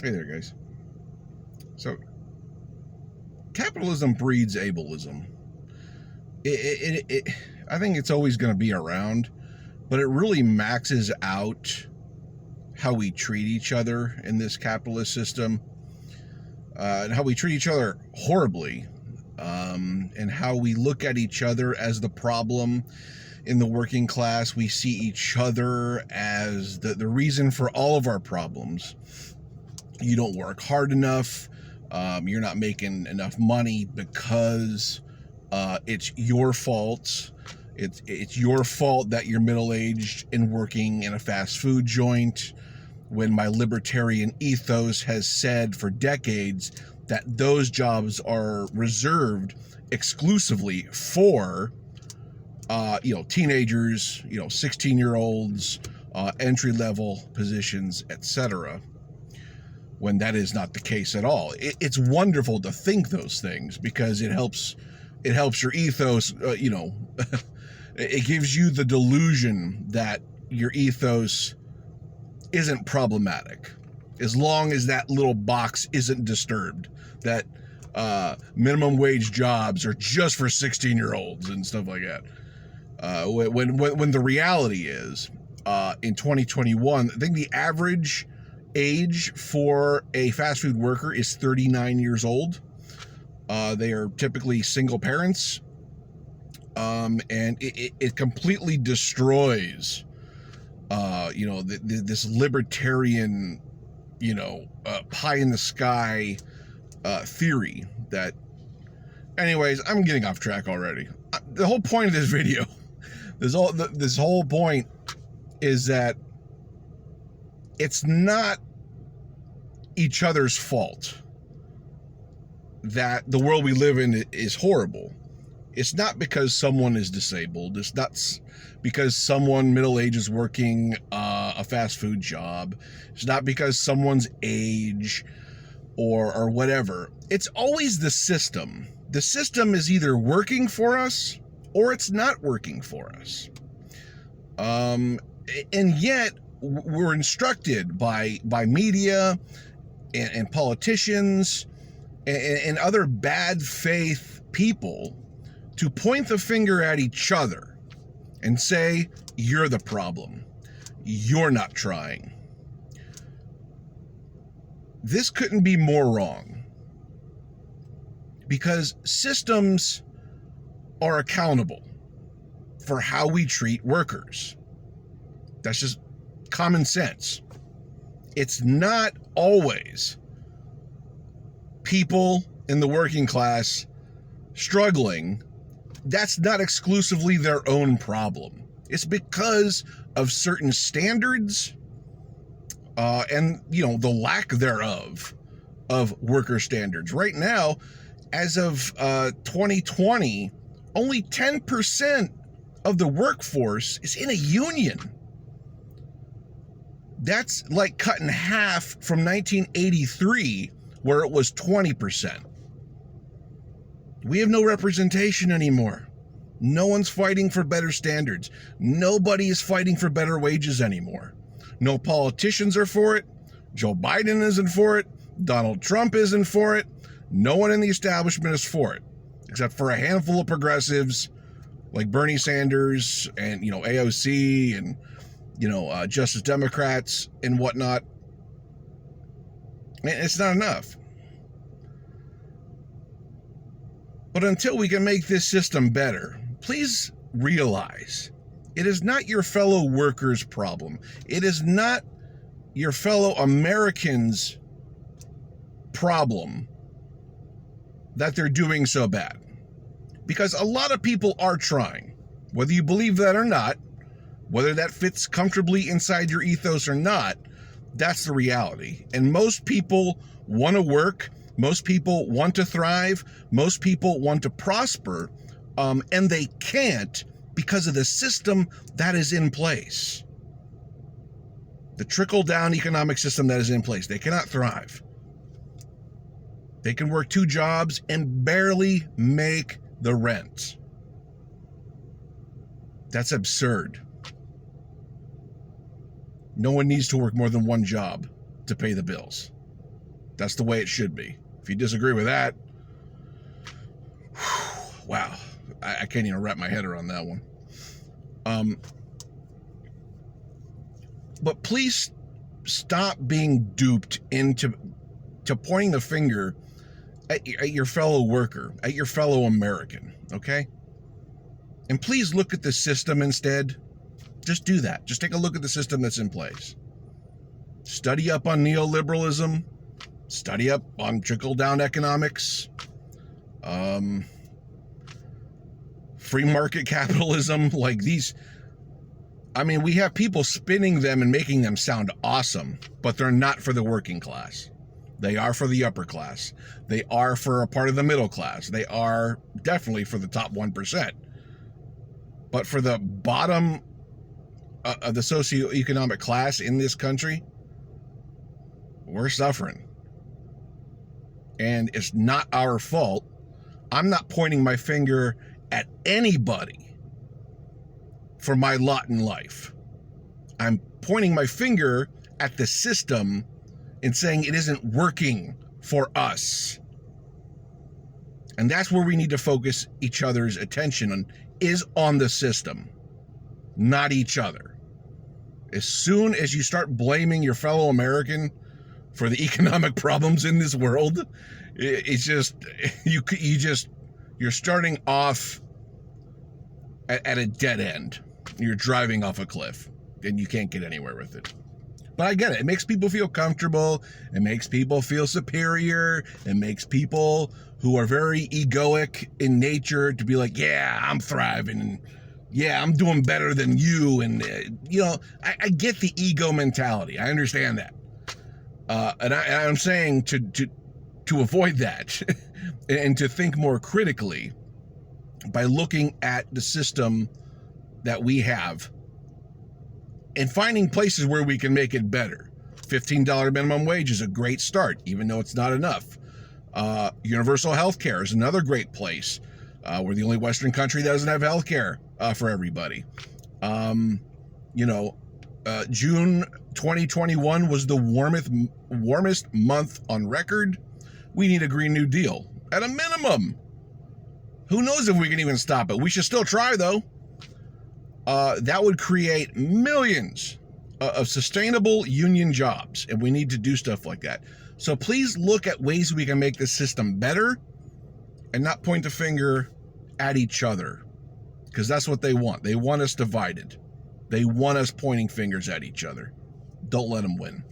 Hey there, guys. So, capitalism breeds ableism. I think it's always going to be around, but it really maxes out how we treat each other in this capitalist system, and how we treat each other horribly, and how we look at each other as the problem. In the working class, we see each other as the reason for all of our problems. You don't work hard enough. You're not making enough money because it's your fault. It's your fault that you're middle-aged and working in a fast food joint, when my libertarian ethos has said for decades that those jobs are reserved exclusively for teenagers, 16-year-olds, entry-level positions, etc., when that is not the case at all. It's wonderful to think those things because it helps your ethos, it gives you the delusion that your ethos isn't problematic, as long as that little box isn't disturbed, that minimum wage jobs are just for 16-year-olds and stuff like that. When the reality is, in 2021, I think the average age for a fast food worker is 39 years old. They are typically single parents, and it completely destroys, this libertarian, pie in the sky theory that. Anyways, I'm getting off track already. The whole point of this video, this whole point is that it's not each other's fault that the world we live in is horrible. It's not because someone is disabled. It's not because someone middle-aged is working a fast food job. It's not because someone's age or whatever. It's always the system. The system is either working for us or it's not working for us. And yet we're instructed by media and politicians and other bad faith people to point the finger at each other and say, you're the problem. You're not trying. This couldn't be more wrong, because systems are accountable for how we treat workers. That's just common sense. It's not always people in the working class struggling. That's not exclusively their own problem. It's because of certain standards and the lack thereof of worker standards. Right now, as of 2020, only 10% of the workforce is in a union. That's like cut in half from 1983, where it was 20%. We have no representation anymore. No one's fighting for better standards. Nobody is fighting for better wages anymore. No politicians are for it. Joe Biden isn't for it. Donald Trump isn't for it. No one in the establishment is for it, except for a handful of progressives like Bernie Sanders and, AOC and, Justice Democrats and whatnot. Man, it's not enough. But until we can make this system better, please realize it is not your fellow workers' problem. It is not your fellow Americans' problem that they're doing so bad. Because a lot of people are trying, whether you believe that or not, whether that fits comfortably inside your ethos or not, that's the reality. And most people want to work, most people want to thrive, most people want to prosper, and they can't because of the system that is in place. The trickle-down economic system that is in place. They cannot thrive. They can work 2 jobs and barely make the rent. That's absurd. No one needs to work more than 1 job to pay the bills. That's the way it should be. If you disagree with that, wow, I can't even wrap my head around that one. But please stop being duped into pointing the finger at your fellow worker, at your fellow American, okay? And please look at the system instead. Just do that. Just take a look at the system that's in place. Study up on neoliberalism. Study up on trickle-down economics. Free market capitalism. Like these... I mean, we have people spinning them and making them sound awesome, but they're not for the working class. They are for the upper class. They are for a part of the middle class. They are definitely for the top 1%. But for the bottom of the socioeconomic class in this country, we're suffering. And it's not our fault. I'm not pointing my finger at anybody for my lot in life. I'm pointing my finger at the system and saying it isn't working for us. And that's where we need to focus each other's attention on, is on the system, not each other. As soon as you start blaming your fellow American for the economic problems in this world, it's just, you're starting off at a dead end. You're driving off a cliff and you can't get anywhere with it. But I get it. It makes people feel comfortable. It makes people feel superior. It makes people who are very egoic in nature to be like, yeah, I'm thriving. And yeah, I'm doing better than you. And, I get the ego mentality. I understand that. And I'm saying to avoid that and to think more critically by looking at the system that we have and finding places where we can make it better. $15 minimum wage is a great start, even though it's not enough. Universal health care is another great place. We're the only Western country that doesn't have health care for everybody. June 2021 was the warmest month on record. We need a Green New Deal at a minimum. Who knows if we can even stop it? We should still try, though. That would create millions of sustainable union jobs, and we need to do stuff like that. So please look at ways we can make the system better and not point the finger at each other, because that's what they want. They want us divided. They want us pointing fingers at each other. Don't let them win.